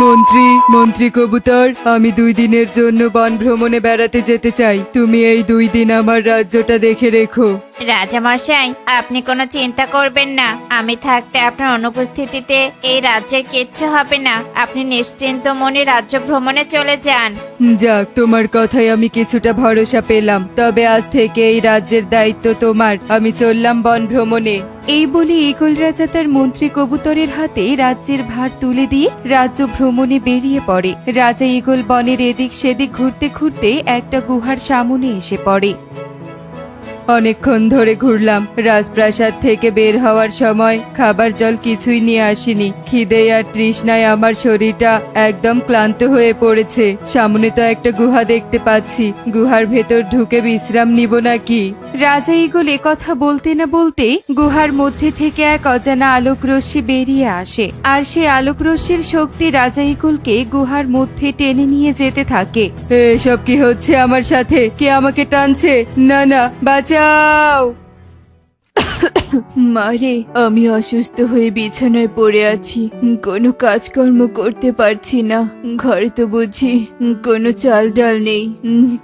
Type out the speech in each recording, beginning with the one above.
মন্ত্রী মন্ত্রী কবুতর, আমি 2 দিনের জন্য বন ভ্রমণে বেড়াতে যেতে চাই। তুমি এই 2 দিন আমার রাজ্যটা দেখে রেখো। রাজামশাই, আপনি কোনো চিন্তা করবেন না। আমি থাকতে আপনার অনুপস্থিতিতে এই রাজ্যের কিচ্ছু হবে না। আপনি নিশ্চিন্ত মনে রাজ্য ভ্রমণে চলে যান। যাক, তোমার কথায় আমি কিছুটা ভরসা পেলাম। তবে আজ থেকে এই রাজ্যের দায়িত্ব তোমার। আমি চললাম বন ভ্রমণে। এই বলে ঈগল রাজা তার মন্ত্রী কবুতরের হাতে রাজ্যের ভার তুলে দিয়ে রাজ্য ভ্রমণে বেরিয়ে পড়ে। রাজা ঈগল বনের এদিক সেদিক ঘুরতে ঘুরতে একটা গুহার সামনে এসে পড়ে। অনেকক্ষণ ধরে ঘুরলাম। রাজপ্রাসাদ থেকে বের হওয়ার সময় খাবার জল কিছুই নিয়ে আসিনি। খিদে আর তৃষ্ণায় আমার শরীরটা একদম ক্লান্ত হয়ে পড়েছে। সামনে তো একটা গুহা দেখতে পাচ্ছি, গুহার ভেতর ঢুকে বিশ্রাম নিব নাকি? রাজা ঈগল কথা বলতে না বলতে গুহার মধ্যে থেকে এক অজানা আলোক রশ্মি বেরিয়ে আসে, আর সে আলোক রশ্মির শক্তি রাজা ঈগলকে গুহার মধ্যে টেনে নিয়ে যেতে থাকে। এসব কি হচ্ছে আমার সাথে? কে আমাকে টানছে? না না, বাঁচাও! মারে, আমি অসুস্থ হয়ে বিছানায় পড়ে আছি। কোনো কাজকর্ম করতে পারছি না। ঘরে তো বুঝি কোনো চাল ডাল নেই।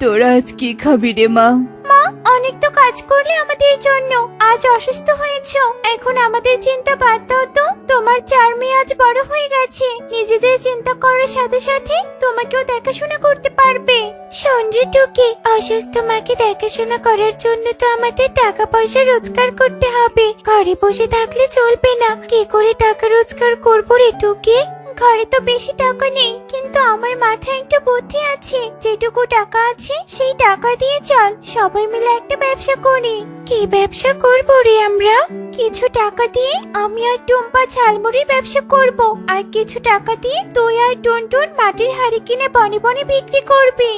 তোরা আজ কি খাবি রে মা? মা, অনেক তো কাজ করলে আমাদের জন্য। আজ অসুস্থ হয়েছো, এখন আমাদের চিন্তা বাদ দাও তো। তোমার 4 মেয়ে আজ বড় হয়ে গেছে, নিজেদের চিন্তা করার সাথে সাথে তোমাকেও দেখাশোনা করতে পারবে। সঞ্জে টুকি, অসুস্থ মাকে দেখাশোনা করার জন্য তো আমাদের টাকা পয়সা রোজগার করতে হবে। ঘরে বসে থাকলে চলবে না। কি করে টাকা রোজগার করবো রে টুকি? ঘরে তো বেশি টাকা নেই, কিন্তু আমার মাথায় একটা বুদ্ধি আছে। যেটুকু টাকা আছে সেই টাকা দিয়ে চল সবাই মিলে একটা ব্যবসা করি। কি ব্যবসা করবো রে আমরা? কিছু টাকা দিয়ে আমি আর টুম্পা ঝালমুড়ির ব্যবসা করব, আর কিছু টাকা দিয়ে তুই আর টুনটুন মাটির হাড়ি কিনে বনে বনে বিক্রি করবি।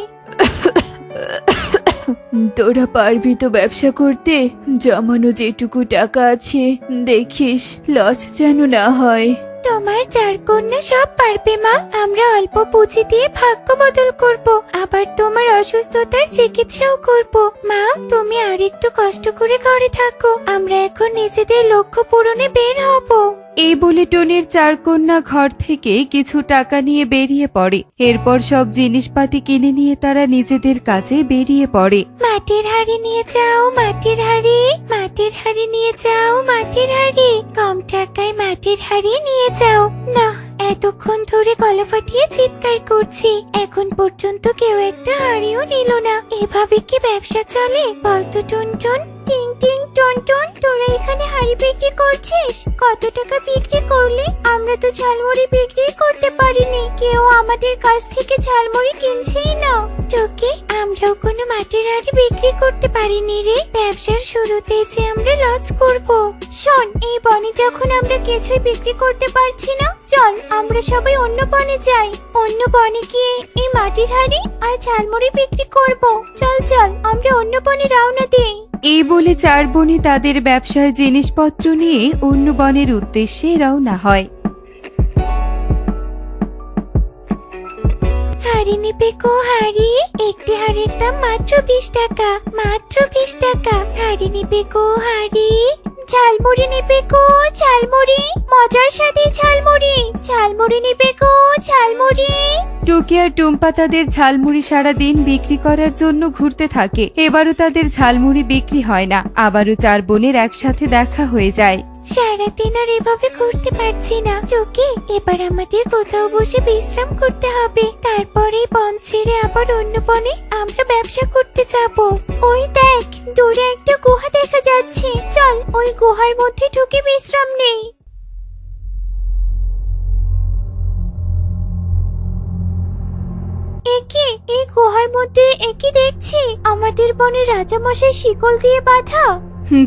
তোরা পারবি তো ব্যবসা করতে? জমানো যেটুকু টাকা আছে দেখিস লস যেন না হয়। তোমার 4 কন্যা সব পারবে মা। আমরা অল্প পুঁজি দিয়ে ভাগ্য বদল করব, আবার তোমার অসুস্থতার চিকিৎসাও করব। মা, তুমি আর একটু কষ্ট করে ঘরে থাকো। আমরা এখন নিজেদের লক্ষ্য পূরণে বের হব। এই বলে টনির 4 কন্যা ঘর থেকে কিছু টাকা নিয়ে বেরিয়ে পড়ে। এরপর সব জিনিসপাতি কিনে নিয়ে তারা নিজেদের কাজে বেরিয়ে পড়ে। মাটির হাড়ি নিয়ে যাও, মাটির হাড়ি, মাটির হাড়ি নিয়ে যাও, মাটির হাড়ি। কম টাকায় মাটির হাড়ি নিয়ে যাও। না, এতক্ষণ ধরে গলা ফাটিয়ে চিৎকার করছি, এখন পর্যন্ত কেউ একটা হাড়িও নিল না। এভাবে কি ব্যবসা চলে বলতো টুনটুন? টিং টিং টুনটুন, তোরা এখানে হাড়ি বিক্রি করছিস? কত টাকা বিক্রি করলি? আমরা তো ঝালমুড়ি বিক্রি করতে পারিনি, কেউ আমাদের কাছ থেকে ঝালমুড়ি কিনছেই না। তোকে আমরাও কোনো মাটির হাড়ি বিক্রি করতে পারিনি রে। ব্যবসার শুরুতেই যে আমরা লস করব। শোন, এই বনে যখন আমরা কিছুই বিক্রি করতে পারছি না, চল আমরা সবাই অন্য বনে যাই। অন্য বনে গিয়ে এই মাটির হাড়ি আর ঝালমুড়ি বিক্রি করব। চল চল, আমরা অন্য বনে রওনা দেই। এই বলে 4 বোনই তাদের ব্যবসার জিনিসপত্র নিয়ে অন্য বনের উদ্দেশ্যে রওনা হয়। হাড়ি নিবে গো হাড়ি, একটি হাড়ির দাম মাত্র 20 টাকা, মাত্র 20 টাকা। হাড়ি নিবে গো হাড়ি। ঝালমুড়ি নিবে গো ঝালমুড়ি, মজার সাথে ঝালমুড়ি। ঝালমুড়ি নিবে গো ঝালমুড়ি। টুকি আর টুম্পা তাদের ঝালমুড়ি সারাদিন বিক্রি করার জন্য ঘুরতে থাকে। এবারও তাদের ঝালমুড়ি বিক্রি হয় না। আবারও 4 বোনের একসাথে দেখা হয়ে যায়। সারাদিন আর এভাবে ঘুরতে পারছি না টুকি, এবার আমাদের কোথাও বসে বিশ্রাম করতে হবে। তারপরে বন ছেড়ে আবার অন্য বনে আমরা ব্যবসা করতে যাব। ওই দেখ, দূরে একটা গুহা দেখা যাচ্ছে। চল ওই গুহার মধ্যে ঢুকে বিশ্রাম নেই। একে এই গুহার মধ্যে একে দেখছি আমাদের বনের রাজামশাই শিকল দিয়ে বাঁধা।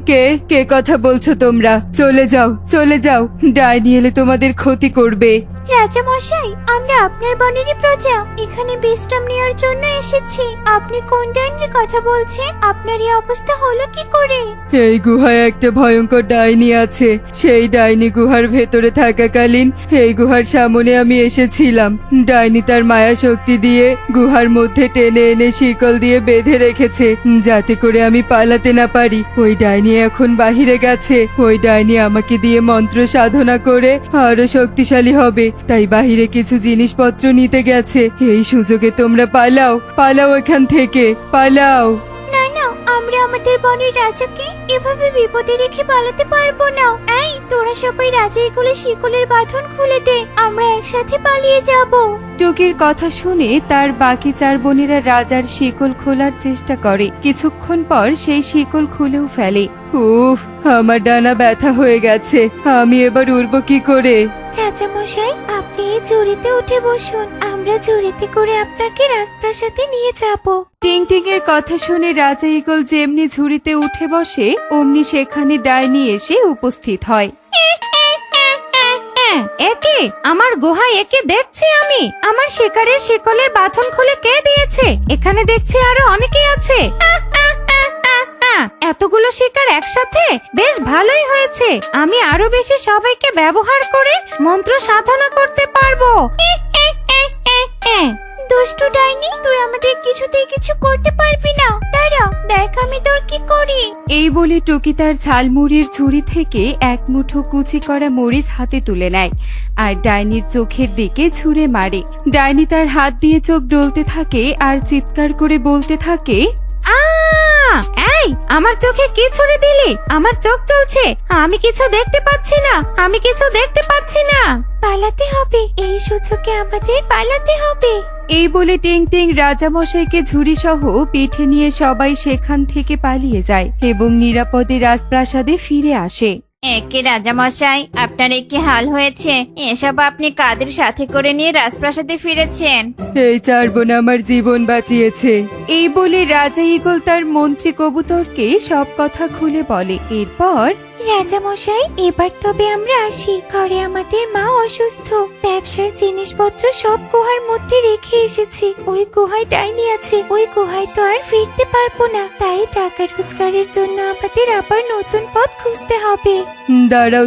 কে কে কথা বলছো তোমরা? চলে যাও, চলে যাও, ডাইনি এলে তোমাদের ক্ষতি করবে। রাজা মশাই, আমরা আপনার বনেরই প্রজা, এখানে বিশ্রাম নেওয়ার জন্য এসেছি। আপনি কোন ডাইনির কথা বলছেন? আপনার এই অবস্থা হলো কি করে? এই গুহায় একটা ভয়ঙ্কর ডাইনি আছে। সেই ডাইনি গুহার ভেতরে থাকাকালীন এই গুহার সামনে আমি এসেছিলাম। ডাইনি তার মায়া শক্তি দিয়ে গুহার মধ্যে টেনে এনে শিকল দিয়ে বেঁধে রেখেছে, যাতে করে আমি পালাতে না পারি। ওই ডাইনি এখন বাহিরে গেছে। ওই ডাইনি আমাকে দিয়ে মন্ত্র সাধনা করে আরো শক্তিশালী হবে। তাই বাহিরে কিছু জিনিসপত্র নিতে গেছে। এই সুযোগে তোমরা পালাও, পালাও এখান থেকে, পালাও। না না, আমরা আমাদের বনের রাজাকে এভাবে বিপদে রেখে পালাতে পারবো না। এই তোরা সবাই রাজা এগুলো শিকলের বাঁধন খুলে দে, আমরা একসাথে পালিয়ে যাব। টুকির কথা শুনে তার বাকি 4 বোনেরা রাজার শিকল খোলার চেষ্টা করে। কিছুক্ষণ পর সেই শিকল খুলেও ফেলে। উফ, আমার ডানা ব্যথা হয়ে গেছে, আমি এবার উড়বো কি করে? রাজা মশাই, আপনি এই জুড়িতে উঠে বসুন, আমরা জুড়িতে করে আপনাকে রাজপ্রাসাদে নিয়ে যাব। টিং টিং এর কথা শুনে রাজা ঈগল যেমনি ঝুড়িতে উঠে বসে অমনি সেখানে ডাইনি এসে উপস্থিত হয়। একে আমার গুহায় একে দেখছি আমি। আমার শিকারের শিকলের বাঁধন খুলে কে দিয়েছে? এখানে দেখছি আরো অনেকেই আছে। এতগুলো শিকার একসাথে বেশ ভালোই হয়েছে। আমি আরো বেশি সবাইকে ব্যবহার করে মন্ত্র সাধনা করতে পারবো। দুষ্টু ডাইনি, তুই আমাদের কিছুতেই কিছু করতে পারবি না। দাঁড়া, দেখ আমি তোর কি করি। এই বলে টুকি তার ঝালমুড়ির ঝুড়ি থেকে এক মুঠো কুচি করা মরিচ হাতে তুলে নেয় আর ডাইনির চোখের দিকে ছুঁড়ে মারে। ডাইনি তার হাত দিয়ে চোখ ডলতে থাকে আর চিৎকার করে বলতে থাকে, এই আমার চোখে কি ছুঁড়ে দিলি? আমার চোখ চলছে, আমি কিছু দেখতে পাচ্ছি না, আমি কিছু দেখতে পাচ্ছি না। পালাতে হবে, এই সুযোগে আমাদের পালাতে হবে। এই বলে টিং টিং রাজামশাইকে ঝুড়ি সহ পিঠে নিয়ে সবাই সেখান থেকে পালিয়ে যায় এবং নিরাপদে রাজপ্রাসাদে ফিরে আসে। একে রাজামশাই, আপনার কি হাল হয়েছে? এসব আপনি কাদের সাথে করে নিয়ে রাজপ্রাসাদে ফিরেছেন? এই 4 বোন আমার জীবন বাঁচিয়েছে। এই বলে রাজা ঈগল তার মন্ত্রী কবুতরকে সব কথা খুলে বলে। এরপর, রাজামশাই, এবার তবে আমরা আসি। ঘরে আমাদের মা অসুস্থ, ব্যবসার জিনিসপত্র সব গুহার মধ্যে রেখে এসেছি। ওই গুহায় ডাইনি আছে, ওই গুহায় তো আর ফিরতে পারবো না। তাই টাকা রোজগারের জন্য আমাদের আবার নতুন পথ খুঁজতে হবে। দাঁড়াও,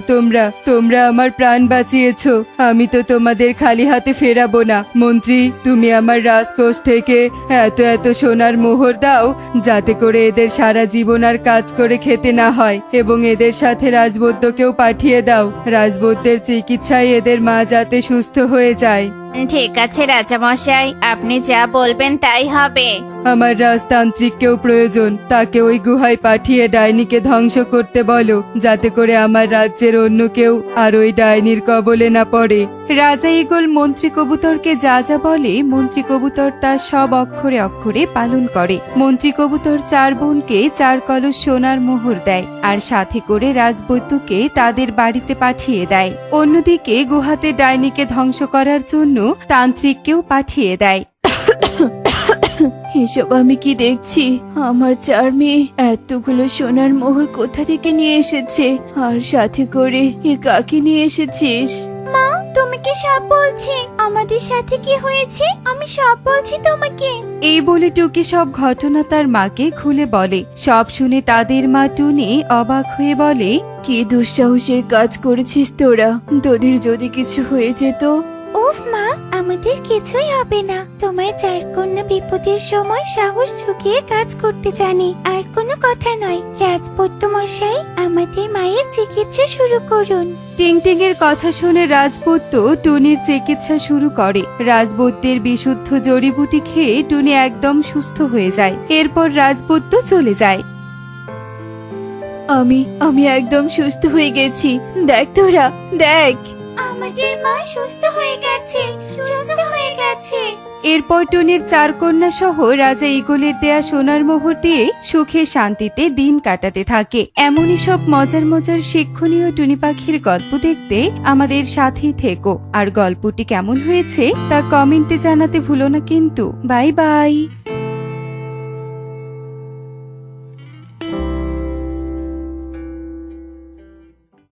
তোমরা আমার প্রাণ বাঁচিয়েছো, আমি তো তোমাদের খালি হাতে ফেরাবো না। মন্ত্রী, তুমি আমার রাজকোষ থেকে এত এত সোনার মোহর দাও, যাতে করে এদের সারা জীবন আর কাজ করে খেতে না হয়, এবং এদের সাথে রাজবৈদ্যকেও পাঠিয়ে দাও। রাজবৈদ্যের চিকিৎসায় এদের মা যাতে সুস্থ হয়ে যায়। ঠিক আছে রাজামশাই, আপনি যা বলবেন তাই হবে। আমার রাজতান্ত্রিককেও প্রয়োজন, তাকে ওই গুহায় পাঠিয়ে ডাইনিকে ধ্বংস করতে বলো, যাতে করে আমার রাজ্যের অন্য কেউ আর ওই ডাইনির কবলে না পড়ে। রাজা ঈগল মন্ত্রী কবুতরকে যা যা বলে মন্ত্রী কবুতর তা সব অক্ষরে অক্ষরে পালন করে। মন্ত্রী কবুতর 4 বোনকে 4 কলস সোনার মোহর দেয় আর সাথে করে রাজবৈদ্যকে তাদের বাড়িতে পাঠিয়ে দেয়। অন্যদিকে গুহাতে ডাইনিকে ধ্বংস করার জন্য তান্ত্রিককেও পাঠিয়ে দেয়। এসব আমি কি দেখছি? আমার 4 মেয়ে এতগুলো সোনার মোহর কোথা থেকে নিয়ে এসেছে? আর সাথে করে এ কাকে নিয়ে এসেছিস? মা, তুমি কি সব বলছি? আমাদের সাথে কি হয়েছে আমি সব বলছি তোমাকে। এই বলে টুকি সব ঘটনা তার মাকে খুলে বলে। সব শুনে তাদের মা টুনি অবাক হয়ে বলে, কি দুঃসাহসের কাজ করেছিস তোরা? তোদের যদি কিছু হয়ে যেত? উফ মা, আমাদের কিছুই হবে না। তোমার 4 কন্যা বিপদের সময় সাহস ঝুঁকিয়ে কাজ করতে জানে, আর কোনো কথা নয়। রাজপুত্র মশাই, আমাদের মায়ের চিকিৎসা শুরু করুন। টিং টিং এর কথা শুনে রাজপুত্র টুনির চিকিৎসা শুরু করে। রাজবৈদ্যের বিশুদ্ধ জড়িবুটি খেয়ে টুনি একদম সুস্থ হয়ে যায়। এরপর রাজপুত্র চলে যায়। আমি একদম সুস্থ হয়ে গেছি। দেখ তোরা, দেখ। আমাদের মা সুস্থ হয়ে গেছে, সুস্থ হয়ে গেছে। এরপর টুনির 4 কন্যা সহ রাজা ঈগলের দেয়া সোনার মোহর দিয়ে সুখে শান্তিতে দিন কাটাতে থাকে। এমনই সব মজার মজার শিক্ষণীয় টুনি পাখির গল্প দেখতে আমাদের সাথেই থেকো। আর গল্পটি কেমন হয়েছে তা কমেন্টে জানাতে ভুলো না কিন্তু। Bye bye.